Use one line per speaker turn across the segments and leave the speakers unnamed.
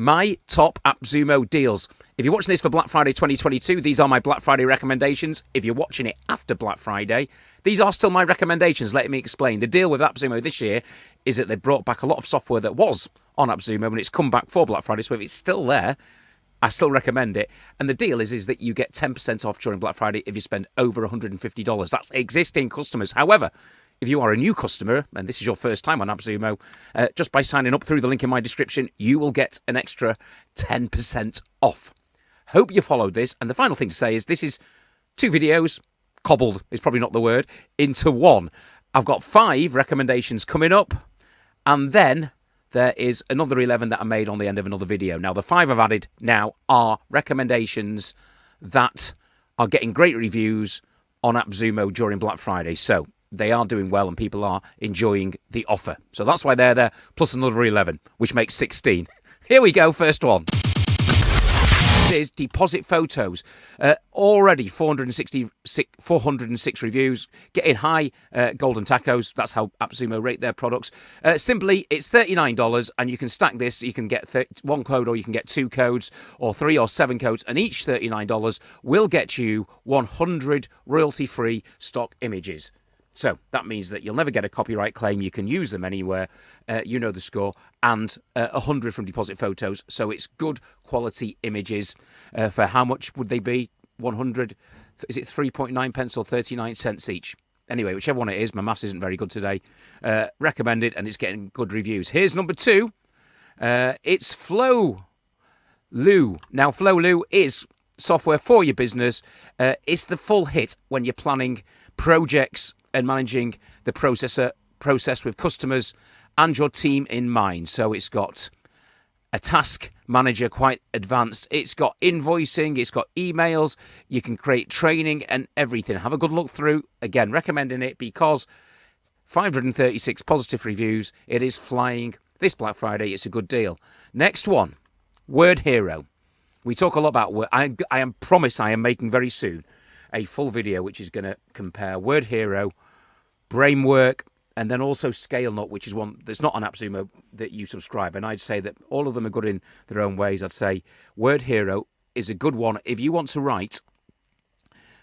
my top AppSumo deals. If you're watching this for Black Friday 2022, these are my Black Friday recommendations. If you're watching it after Black Friday, these are still my recommendations. Let me explain. The deal with AppSumo this year is that they brought back a lot of software that was on AppSumo and it's come back for Black Friday. So if it's still there, I still recommend it. And the deal is that you get 10% off during Black Friday if you spend over $150. That's existing customers. However, if you are a new customer, and this is your first time on AppSumo, just by signing up through the link in my description, you will get an extra 10% off. Hope you followed this. And the final thing to say is this is 2 videos, cobbled is probably not the word, into one. I've got 5 recommendations coming up, and then there is another 11 that I made on the end of another video. Now, the 5 I've added now are recommendations that are getting great reviews on AppSumo during Black Friday. So they are doing well and people are enjoying the offer. So that's why they're there, plus another 11, which makes 16. Here we go, first one. Is deposit photos. Already 406 reviews, getting high golden tacos. That's how AppSumo rate their products. Simply, it's $39, and you can stack this. You can get 1 code, or you can get 2 codes, or 3 or 7 codes, and each $39 will get you 100 royalty-free stock images. So that means that you'll never get a copyright claim. You can use them anywhere. You know the score. And 100 from deposit photos. So it's good quality images. For how much would they be? 100. Is it 3.9 pence or 39 cents each? Anyway, whichever one it is. My maths isn't very good today. Recommended, and it's getting good reviews. Here's number 2. It's Flowloo. Now, Flowloo is software for your business. It's the full hit when you're planning projects and managing the process with customers and your team in mind. So it's got a task manager, quite advanced. It's got invoicing, it's got emails, you can create training and everything. Have a good look through. Again, recommending it because 536 positive reviews. It is flying. This Black Friday, it's a good deal. Next one, Word Hero. We talk a lot about Word. I promise I am making very soon a full video which is going to compare Word Hero, Brainwork, and then also Scalenut, which is one that's not on AppSumo that you subscribe. And I'd say that all of them are good in their own ways. I'd say Word Hero is a good one. If you want to write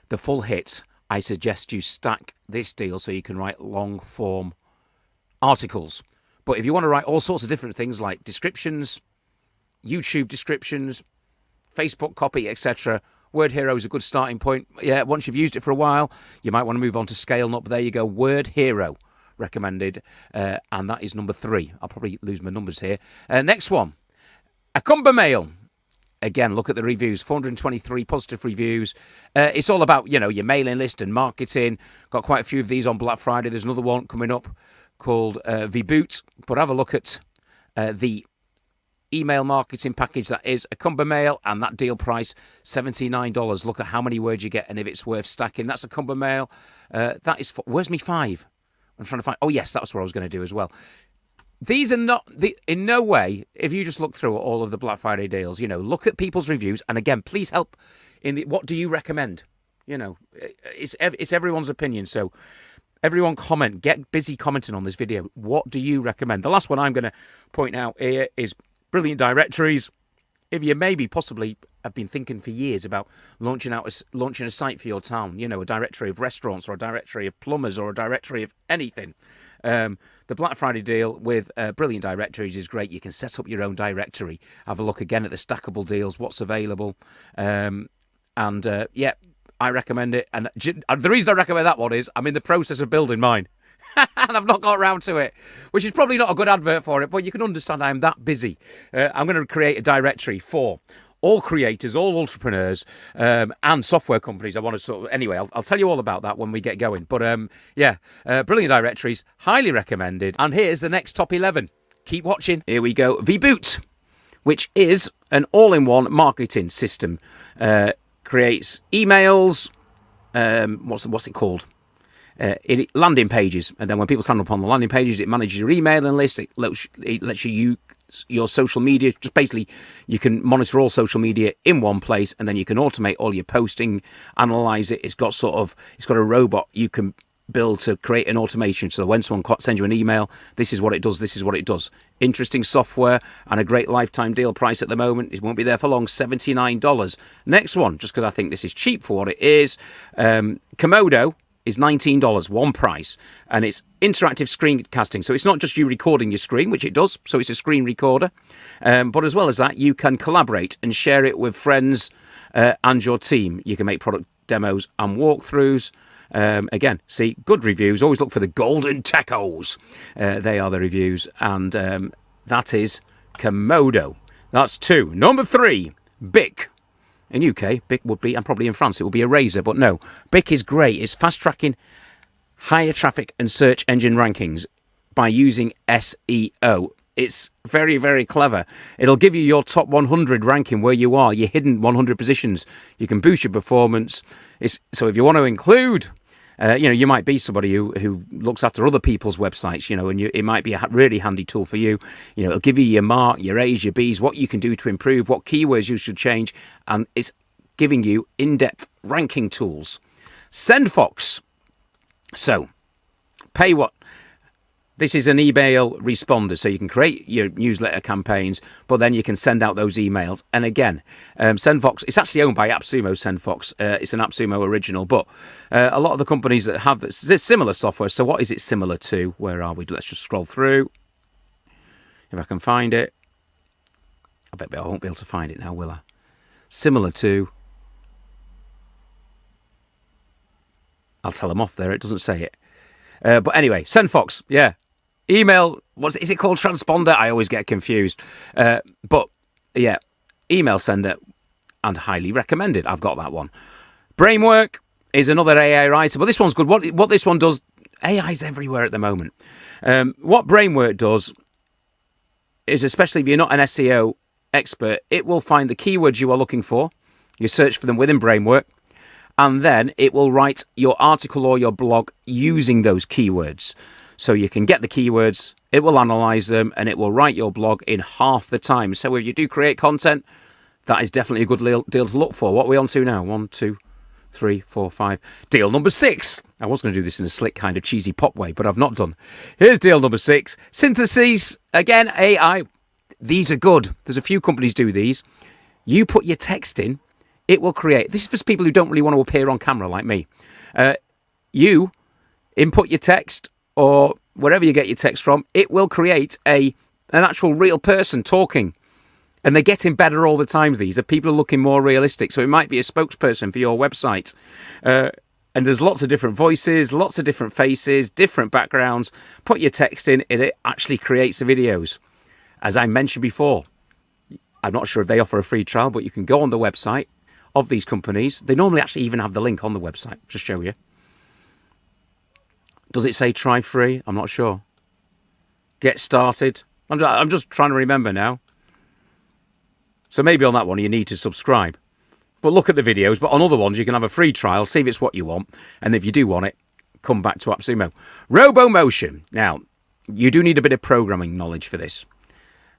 the full hit, I suggest you stack this deal so you can write long-form articles. But if you want to write all sorts of different things like descriptions, YouTube descriptions, Facebook copy, etc., Word Hero is a good starting point. Yeah, once you've used it for a while, you might want to move on to Scalenut. But there you go, Word Hero recommended, and that is number 3. I'll probably lose my numbers here. Next one, Acumba Mail. Again, look at the reviews, 423 positive reviews. It's all about, your mailing list and marketing. Got quite a few of these on Black Friday. There's another one coming up called Vboot. But have a look at the email marketing package that is Acumba Mail, and that deal price $79. Look at how many words you get and if it's worth stacking. That's Acumba Mail. That is where's me 5? I'm trying to find. Oh yes, that's what I was going to do as well. These are not in no way. If you just look through all of the Black Friday deals, look at people's reviews, and again, please help in what do you recommend? It's everyone's opinion. So everyone comment. Get busy commenting on this video. What do you recommend? The last one I'm going to point out here is Brilliant Directories. If you possibly have been thinking for years about launching a site for your town, a directory of restaurants or a directory of plumbers or a directory of anything, the Black Friday deal with Brilliant Directories is great. You can set up your own directory. Have a look again at the stackable deals, what's available, I recommend it. And the reason I recommend that one is I'm in the process of building mine. And I've not got around to it, which is probably not a good advert for it, but you can understand I'm that busy. I'm going to create a directory for all creators, all entrepreneurs, and software companies. I want to anyway, I'll tell you all about that when we get going. But Brilliant Directories, highly recommended. And here's the next top 11. Keep watching. Here we go. Vboot, which is an all-in-one marketing system. Creates emails. What's it called? Landing pages, and then when people sign up on the landing pages, it manages your emailing list. It lets you use your social media. Just basically, you can monitor all social media in one place, and then you can automate all your posting, analyze it. It's got a robot you can built to create an automation. So when someone sends you an email, this is what it does, this is what it does. Interesting software and a great lifetime deal price at the moment. It won't be there for long, $79. Next one, just because I think this is cheap for what it is, Komodo is $19, one price, and it's interactive screencasting. So it's not just you recording your screen, which it does, so it's a screen recorder, but as well as that, you can collaborate and share it with friends and your team. You can make product demos and walkthroughs. Again, see, good reviews. Always look for the golden tacos. They are the reviews, and that is Komodo. That's 2. Number 3, Bic. In UK, Bic would be, and probably in France, it would be a razor, but no. Bic is great. It's fast-tracking higher traffic and search engine rankings by using SEO. It's very, very clever. It'll give you your top 100 ranking where you are, your hidden 100 positions. You can boost your performance. So if you want to include, you might be somebody who looks after other people's websites, and it might be a really handy tool for you. It'll give you your mark, your A's, your B's, what you can do to improve, what keywords you should change, and it's giving you in-depth ranking tools. SendFox. So, pay what? This is an email responder, so you can create your newsletter campaigns, but then you can send out those emails. And again, SendFox, it's actually owned by AppSumo, SendFox. It's an AppSumo original, but a lot of the companies that have this similar software. So what is it similar to? Where are we? Let's just scroll through. If I can find it. I bet I won't be able to find it now, will I? Similar to. I'll tell them off there. It doesn't say it. But anyway, SendFox, yeah. Email, is it called transponder? I always get confused. But yeah, email sender and highly recommended. I've got that one. Brainwork is another AI writer, but this one's good. What this one does, AI's everywhere at the moment. What Brainwork does is, especially if you're not an SEO expert, it will find the keywords you are looking for. You search for them within Brainwork, and then it will write your article or your blog using those keywords. So you can get the keywords, it will analyze them, and it will write your blog in half the time. So if you do create content, that is definitely a good deal to look for. What are we on to now? 1, 2, 3, 4, 5. Deal number 6. I was going to do this in a slick kind of cheesy pop way, but I've not done. Here's deal number 6. Syntheses. Again, AI. These are good. There's a few companies do these. You put your text in, it will create. This is for people who don't really want to appear on camera like me. You input your text, or wherever you get your text from, it will create an actual real person talking. And they're getting better all the time, these. People are looking more realistic. So it might be a spokesperson for your website. And there's lots of different voices, lots of different faces, different backgrounds. Put your text in, it actually creates the videos. As I mentioned before, I'm not sure if they offer a free trial, but you can go on the website of these companies. They normally actually even have the link on the website, just show you. Does it say try free? I'm not sure. Get started. I'm just trying to remember now. So maybe on that one you need to subscribe. But look at the videos. But on other ones you can have a free trial, see if it's what you want. And if you do want it, come back to AppSumo. RoboMotion. Now, you do need a bit of programming knowledge for this.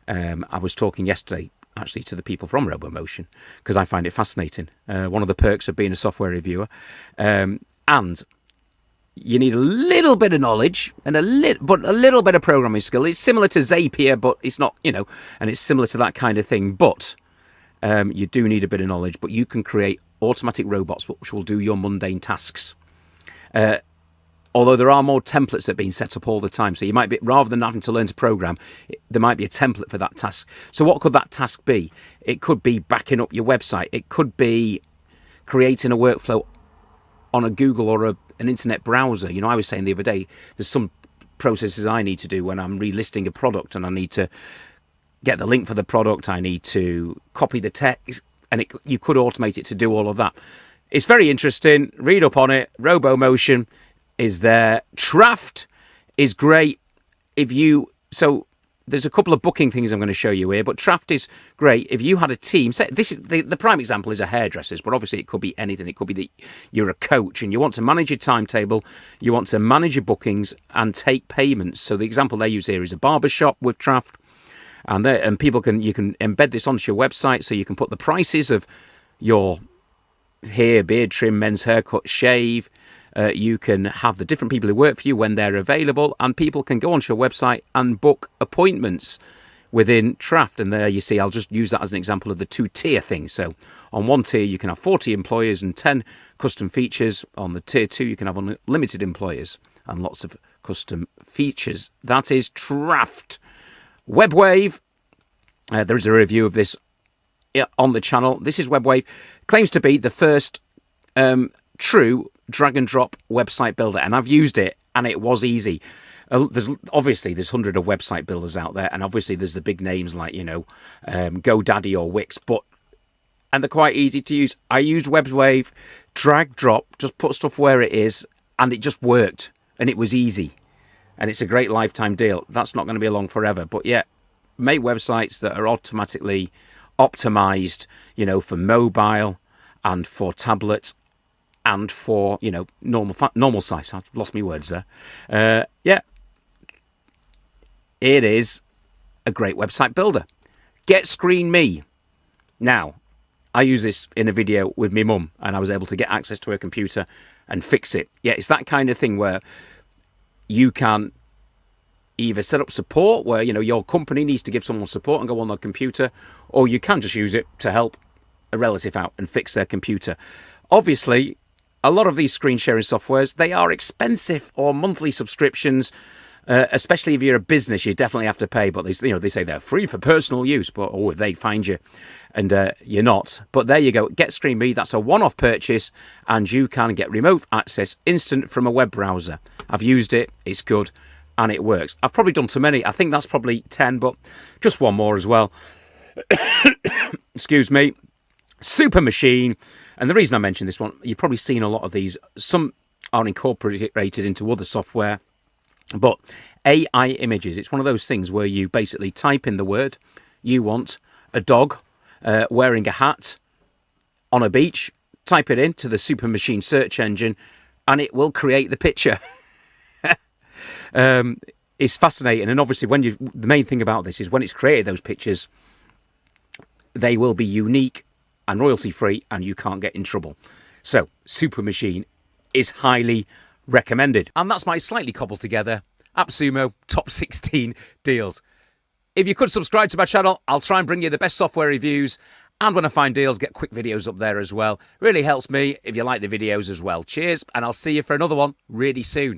I was talking yesterday actually to the people from RoboMotion because I find it fascinating. One of the perks of being a software reviewer. And you need a little bit of knowledge and a little bit of programming skill. It's similar to Zapier, but it's not, and it's similar to that kind of thing. But you do need a bit of knowledge. But you can create automatic robots which will do your mundane tasks. Although there are more templates that are being set up all the time. So you might be, rather than having to learn to program, there might be a template for that task. So what could that task be? It could be backing up your website. It could be creating a workflow on a Google or an internet browser. I was saying the other day, there's some processes I need to do when I'm relisting a product and I need to get the link for the product. I need to copy the text, and you could automate it to do all of that. It's very interesting. Read up on it. RoboMotion is there. Traft is great. So there's a couple of booking things I'm going to show you here, but Traft is great. If you had a team, say this is the prime example is a hairdresser's, but obviously it could be anything. It could be that you're a coach and you want to manage your timetable, you want to manage your bookings and take payments. So the example they use here is a barbershop with Traft, and you can embed this onto your website, so you can put the prices of your hair, beard trim, men's haircut, shave, You can have the different people who work for you when they're available, and people can go onto your website and book appointments within Draft. And there you see, I'll just use that as an example of the 2-tier thing. So on one tier, you can have 40 employers and 10 custom features. On the tier 2, you can have unlimited employers and lots of custom features. That is Draft. WebWave, there is a review of this on the channel. This is WebWave. Claims to be the first true drag-and-drop website builder, and I've used it, and it was easy. There's hundreds of website builders out there, and obviously there's the big names like, GoDaddy or Wix, and they're quite easy to use. I used WebWave, drag, drop, just put stuff where it is, and it just worked, and it was easy. And it's a great lifetime deal. That's not going to be along forever, but yeah, make websites that are automatically optimized, for mobile and for tablet and for, normal size. I've lost my words there. It is a great website builder. Get Screen Me. Now, I use this in a video with my mum, and I was able to get access to her computer and fix it. Yeah, it's that kind of thing where you can either set up support where, your company needs to give someone support and go on their computer, or you can just use it to help a relative out and fix their computer. Obviously, a lot of these screen sharing softwares, they are expensive, or monthly subscriptions. Especially if you're a business, you definitely have to pay. But they say they're free for personal use. But if they find you and you're not. But there you go. Get Screen Me. That's a one-off purchase, and you can get remote access instant from a web browser. I've used it. It's good, and it works. I've probably done too many. I think that's probably 10, but just one more as well. Excuse me. Super Machine. And the reason I mentioned this one, you've probably seen a lot of these. Some are incorporated into other software. But AI images, it's one of those things where you basically type in the word you want, a dog wearing a hat on a beach, type it into the Super Machine search engine, and it will create the picture. It's fascinating. And obviously, the main thing about this is when it's created those pictures, they will be unique and royalty-free, and you can't get in trouble. So, Super Machine is highly recommended. And that's my slightly cobbled together AppSumo top 16 deals. If you could subscribe to my channel, I'll try and bring you the best software reviews, and when I find deals, get quick videos up there as well. Really helps me if you like the videos as well. Cheers, and I'll see you for another one really soon.